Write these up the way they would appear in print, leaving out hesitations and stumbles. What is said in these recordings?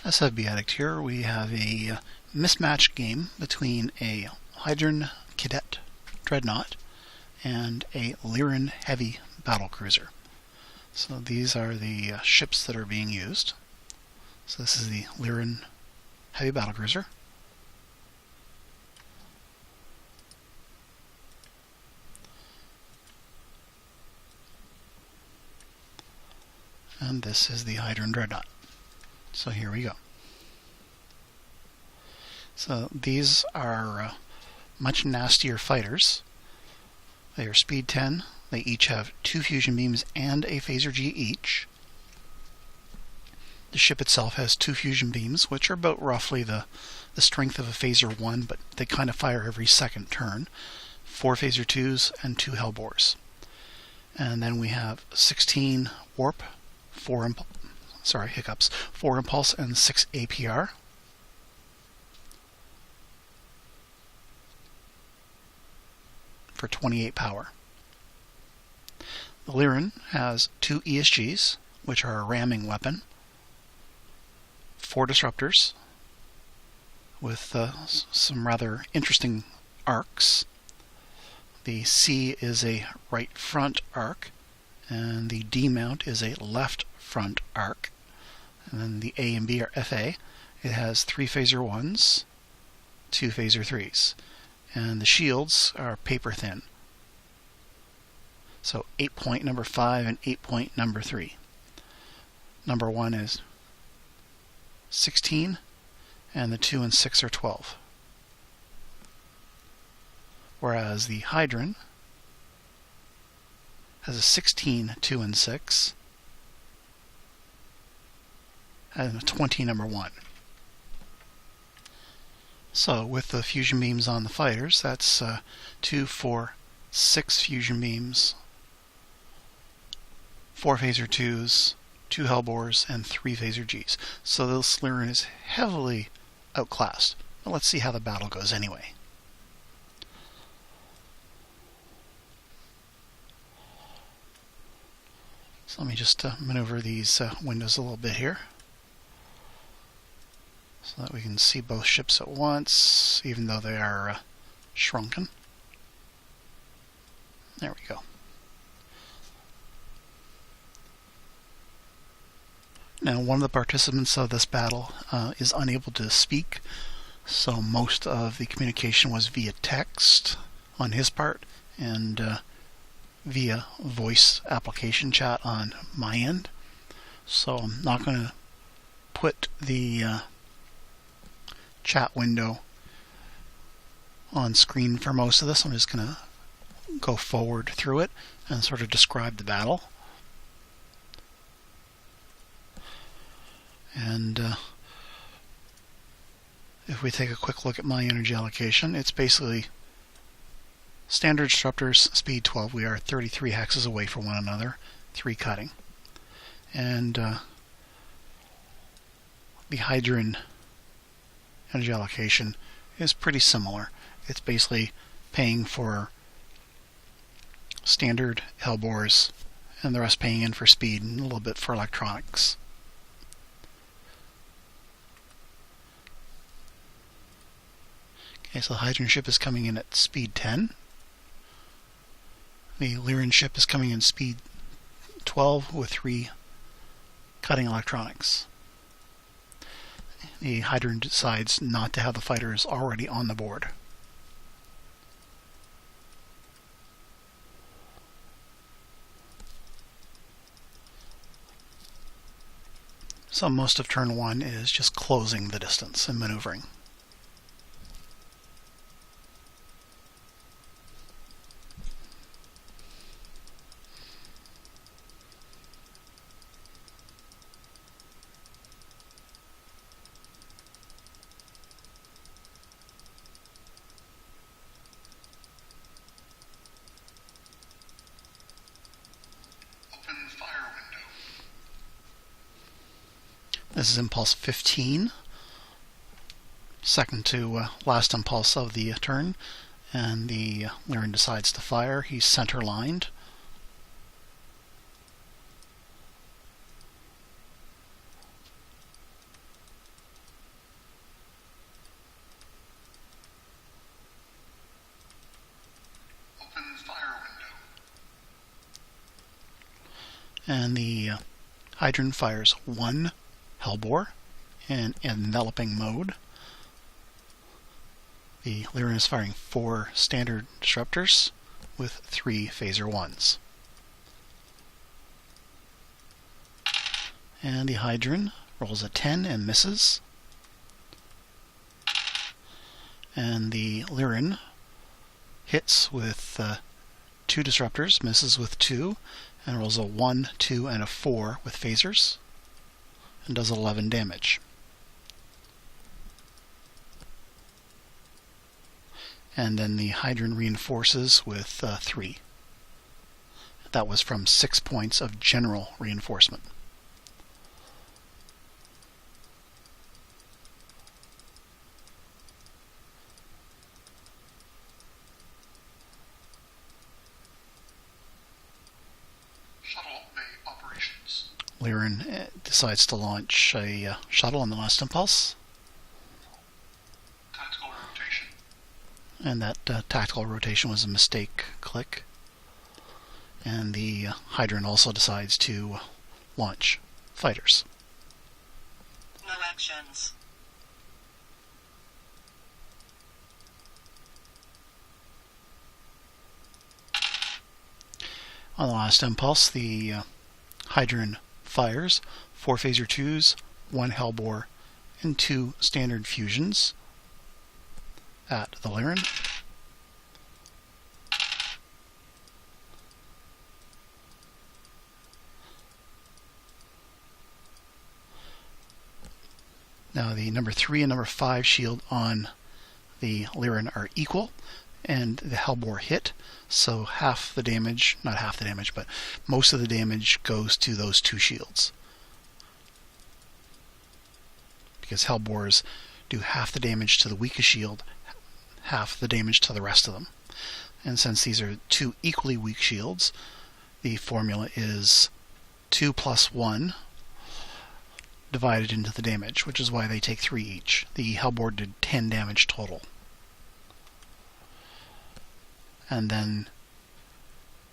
SFB Addict here. We have a mismatched game between a Hydran CADET Dreadnought and a Lyran heavy battlecruiser. So these are the ships that are being used. So this is the Lyran heavy battlecruiser. And this is the Hydran Dreadnought. So here we go. So these are much nastier fighters. They are speed 10. They each have 2 fusion beams and a phaser G each. The ship itself has 2 fusion beams, which are about roughly the strength of a phaser 1, but they kind of fire every second turn. 4 phaser 2s and 2 hellbores. And then we have 16 warp, 4 impulse and 6 APR. For 28 power. The Lyran has 2 ESGs, which are a ramming weapon, 4 disruptors with some rather interesting arcs. The C is a right front arc, and the D mount is a left front arc. And then the A and B are FA. It has 3 phaser 1s, 2 phaser 3s. And the shields are paper thin. So 8-point number 5 and 8-point number 3. Number 1 is 16, and the 2 and 6 are 12. Whereas the Hydran has a 16, 2 and 6, and a 20 number 1. So with the fusion beams on the fighters, that's 2, 4, 6 fusion beams, 4 phaser 2s, 2 hellbores, and 3 phaser Gs. So this Lyran is heavily outclassed. Well, let's see how the battle goes anyway. So let me just maneuver these windows a little bit here, so that we can see both ships at once, even though they are shrunken. There we go. Now, one of the participants of this battle is unable to speak, so most of the communication was via text on his part, and via voice application chat on my end. So I'm not going to put the chat window on screen for most of this. I'm just going to go forward through it and sort of describe the battle. And if we take a quick look at my energy allocation, it's basically standard disruptors, speed 12. We are 33 hexes away from one another, 3 cutting. And the Hydran energy allocation is pretty similar. It's basically paying for standard hellbores and the rest paying in for speed and a little bit for electronics. Okay, so the Hydran ship is coming in at speed 10. The Lyran ship is coming in speed 12 with 3 cutting electronics. The Hydran decides not to have the fighters already on the board. So most of turn 1 is just closing the distance and maneuvering. This is impulse 15, second to last impulse of the turn, and the Lyran decides to fire. He's center lined. And the Hydran fires 1 Hellbore in enveloping mode. The Lyran is firing 4 standard disruptors with 3 phaser 1s. And the Hydran rolls a 10 and misses. And the Lyran hits with 2 disruptors, misses with 2, and rolls a 1, 2, and a 4 with phasers, and does 11 damage. And then the Hydran reinforces with 3. That was from 6 points of general reinforcement. Lyran decides to launch a shuttle on the last impulse. Tactical rotation. And that tactical rotation was a mistake click. And the Hydran also decides to launch fighters. No actions. On the last impulse, the Hydran fires 4 phaser 2s, 1 Hellbore, and 2 standard fusions at the Lyran. Now the number 3 and number 5 shield on the Lyran are equal, and the Hellbore hit, so half the damage, not half the damage, but most of the damage goes to those 2 shields. Because Hellbores do half the damage to the weakest shield, half the damage to the rest of them. And since these are 2 equally weak shields, the formula is 2 plus 1 divided into the damage, which is why they take 3 each. The Hellbore did 10 damage total. And then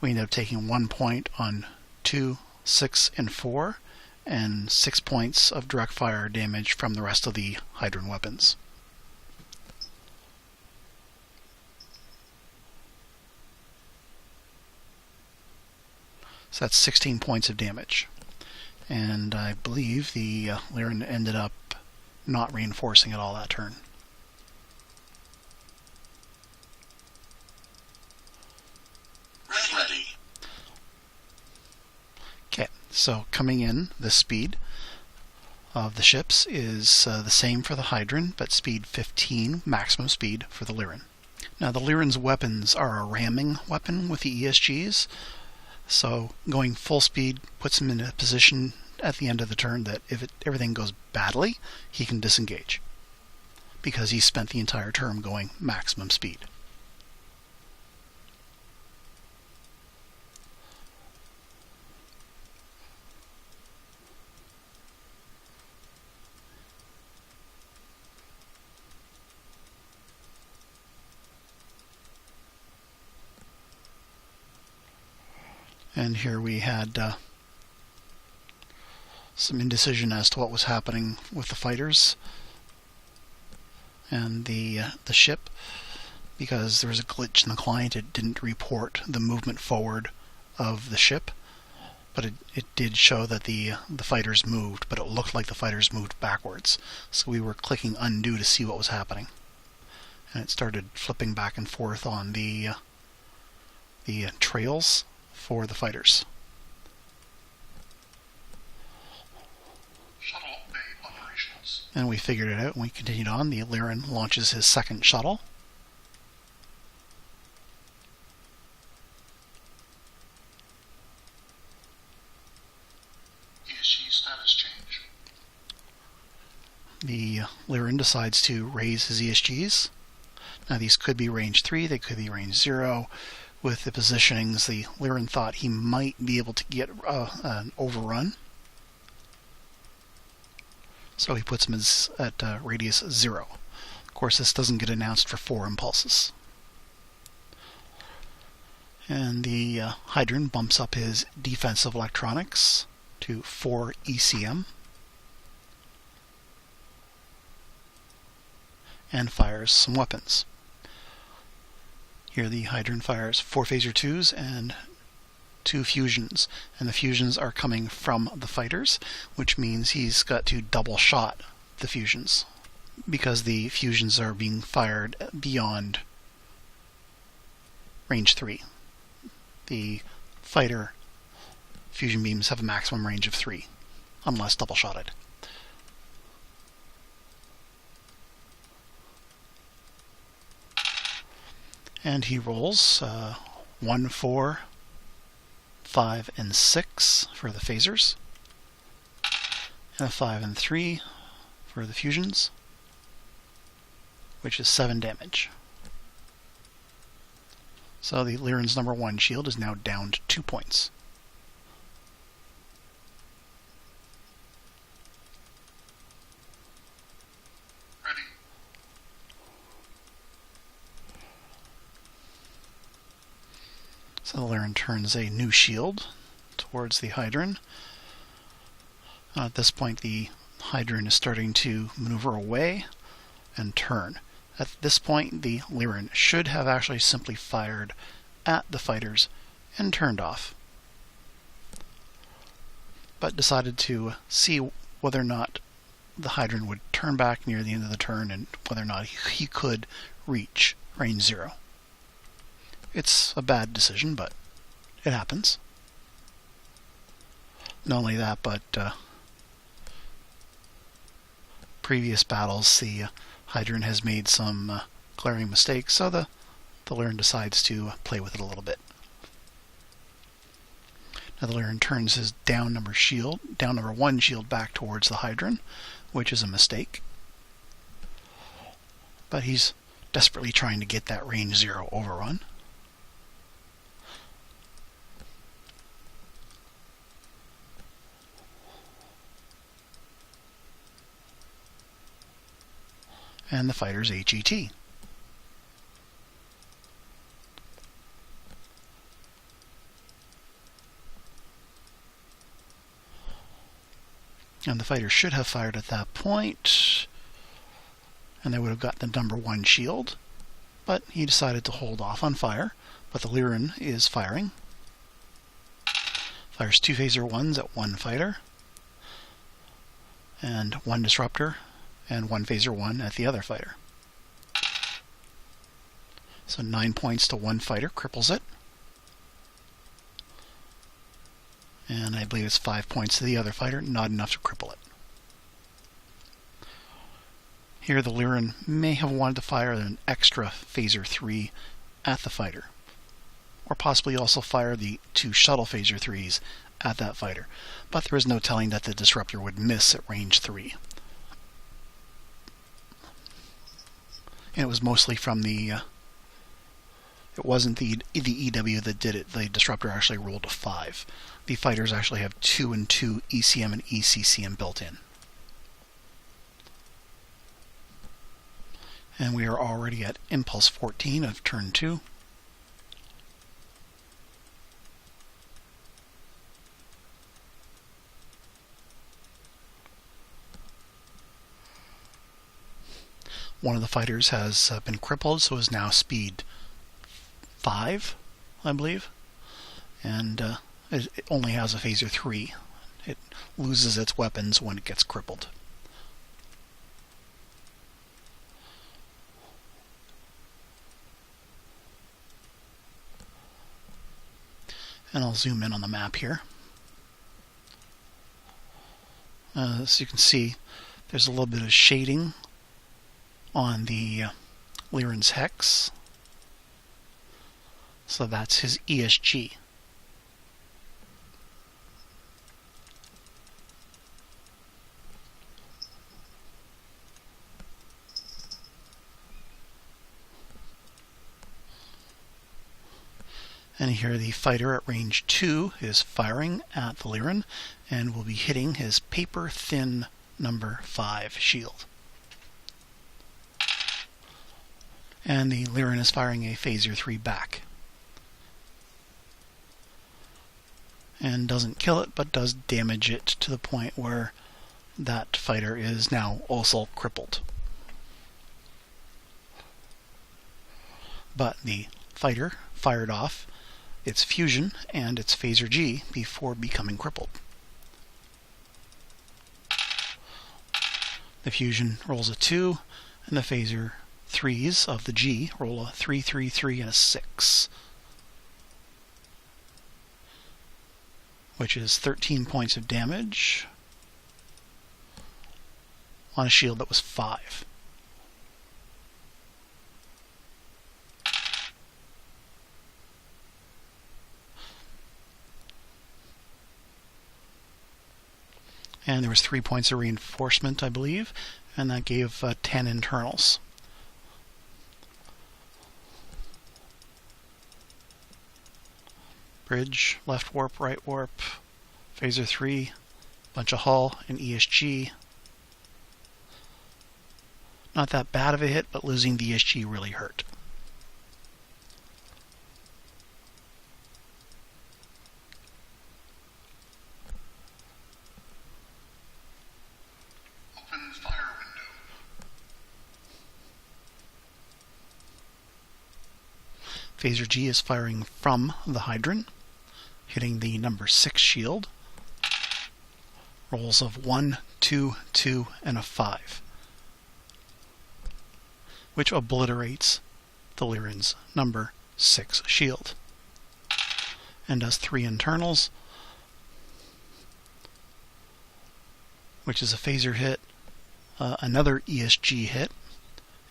we end up taking 1 point on 2, 6, and 4, and 6 points of direct fire damage from the rest of the Hydran weapons. So that's 16 points of damage. And I believe the Lyran ended up not reinforcing at all that turn. Ready. Okay, so coming in, the speed of the ships is the same for the Hydran, but speed 15, maximum speed for the Lyran. Now the Lyran's weapons are a ramming weapon with the ESGs, so going full speed puts him in a position at the end of the turn that if everything goes badly, he can disengage, because he spent the entire turn going maximum speed. And here we had some indecision as to what was happening with the fighters and the ship, because there was a glitch in the client. It didn't report the movement forward of the ship, but it did show that the fighters moved, but it looked like the fighters moved backwards. So we were clicking undo to see what was happening, and it started flipping back and forth on the trails for the fighters. Shuttle bay operations. And we figured it out, and we continued on. The Lyran launches his second shuttle. ESG status change. The Lyran decides to raise his ESGs. Now these could be range 3, they could be range 0. With the positionings, the Lyran thought he might be able to get an overrun. So he puts him at radius 0. Of course, this doesn't get announced for 4 impulses. And the Hydran bumps up his defensive electronics to 4 ECM and fires some weapons. Here the Hydran fires 4 phaser 2s and 2 fusions, and the fusions are coming from the fighters, which means he's got to double shot the fusions because the fusions are being fired beyond range 3. The fighter fusion beams have a maximum range of 3, unless double-shotted. And he rolls 1, 4, 5, and 6 for the phasers, and a 5 and 3 for the fusions, which is 7 damage. So the Lyran's number 1 shield is now down to 2 points. Ready. So the Lyran turns a new shield towards the Hydran. At this point the Hydran is starting to maneuver away and turn. At this point, the Lyran should have actually simply fired at the fighters and turned off, but decided to see whether or not the Hydran would turn back near the end of the turn and whether or not he could reach range 0. It's a bad decision, but it happens. Not only that, but previous battles, the Hydran has made some glaring mistakes, so the Lyran decides to play with it a little bit. Now the Lyran turns his down number 1 shield back towards the Hydran, which is a mistake. But he's desperately trying to get that range 0 overrun. And the fighter's HET. And the fighter should have fired at that point, and they would have got the number 1 shield, but he decided to hold off on fire. But the Lyran is firing. Fires 2 phaser 1s at 1 fighter, and 1 disruptor, and 1 phaser 1 at the other fighter. So 9 points to 1 fighter, cripples it. And I believe it's 5 points to the other fighter, not enough to cripple it. Here the Lyran may have wanted to fire an extra phaser 3 at the fighter, or possibly also fire the 2 shuttle phaser 3s at that fighter, but there is no telling that the disruptor would miss at range 3. And it was mostly from the it wasn't the EW that did it. The disruptor actually rolled a 5. The fighters actually have 2 and 2 ECM and ECCM built in. And we are already at impulse 14 of turn 2. One of the fighters has been crippled, so is now speed 5, I believe. And it only has a phaser 3. It loses its weapons when it gets crippled. And I'll zoom in on the map here. As you can see, there's a little bit of shading on the Lyran's hex. So that's his ESG. And here the fighter at range 2 is firing at the Lyran and will be hitting his paper thin number 5 shield. And the Lyran is firing a phaser 3 back. and doesn't kill it, but does damage it to the point where that fighter is now also crippled. But the fighter fired off its fusion and its phaser G before becoming crippled. The fusion rolls a 2, and the phaser 3s of the G roll a 3, 3, 3, and a 6. Which is 13 points of damage on a shield that was 5. And there was 3 points of reinforcement, I believe, and that gave 10 internals. Bridge, left warp, right warp, phaser 3, bunch of hull, and ESG. Not that bad of a hit, but losing the ESG really hurt. Open fire window. Phaser G is firing from the Hydran, hitting the number 6 shield. Rolls of 1, 2, 2, and a 5. Which obliterates the Lyran's number 6 shield. And does 3 internals, which is a phaser hit, another ESG hit,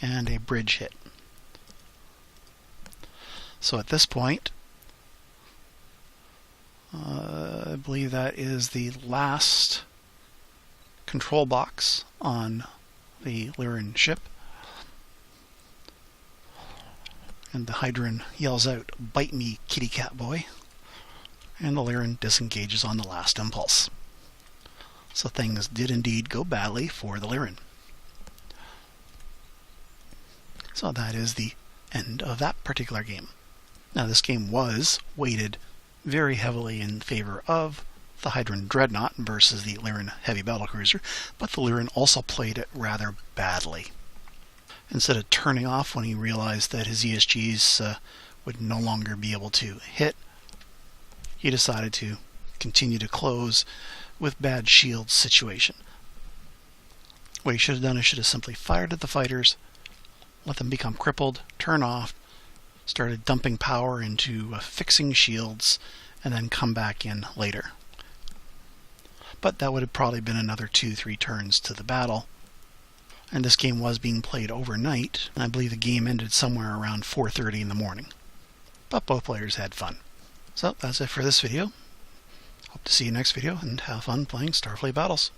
and a bridge hit. So at this point, I believe that is the last control box on the Lyran ship. And the Hydran yells out, "Bite me, kitty cat boy." And the Lyran disengages on the last impulse. So things did indeed go badly for the Lyran. So that is the end of that particular game. Now this game was weighted very heavily in favor of the Hydran Dreadnought versus the Lyran Heavy Battlecruiser, but the Lyran also played it rather badly. Instead of turning off when he realized that his ESGs would no longer be able to hit, he decided to continue to close with bad shield situation. What he should have done is should have simply fired at the fighters, let them become crippled, turn off, started dumping power into fixing shields, and then come back in later. But that would have probably been another 2-3 turns to the battle. And this game was being played overnight, and I believe the game ended somewhere around 4:30 in the morning. But both players had fun. So that's it for this video. Hope to see you next video, and have fun playing Starfleet Battles.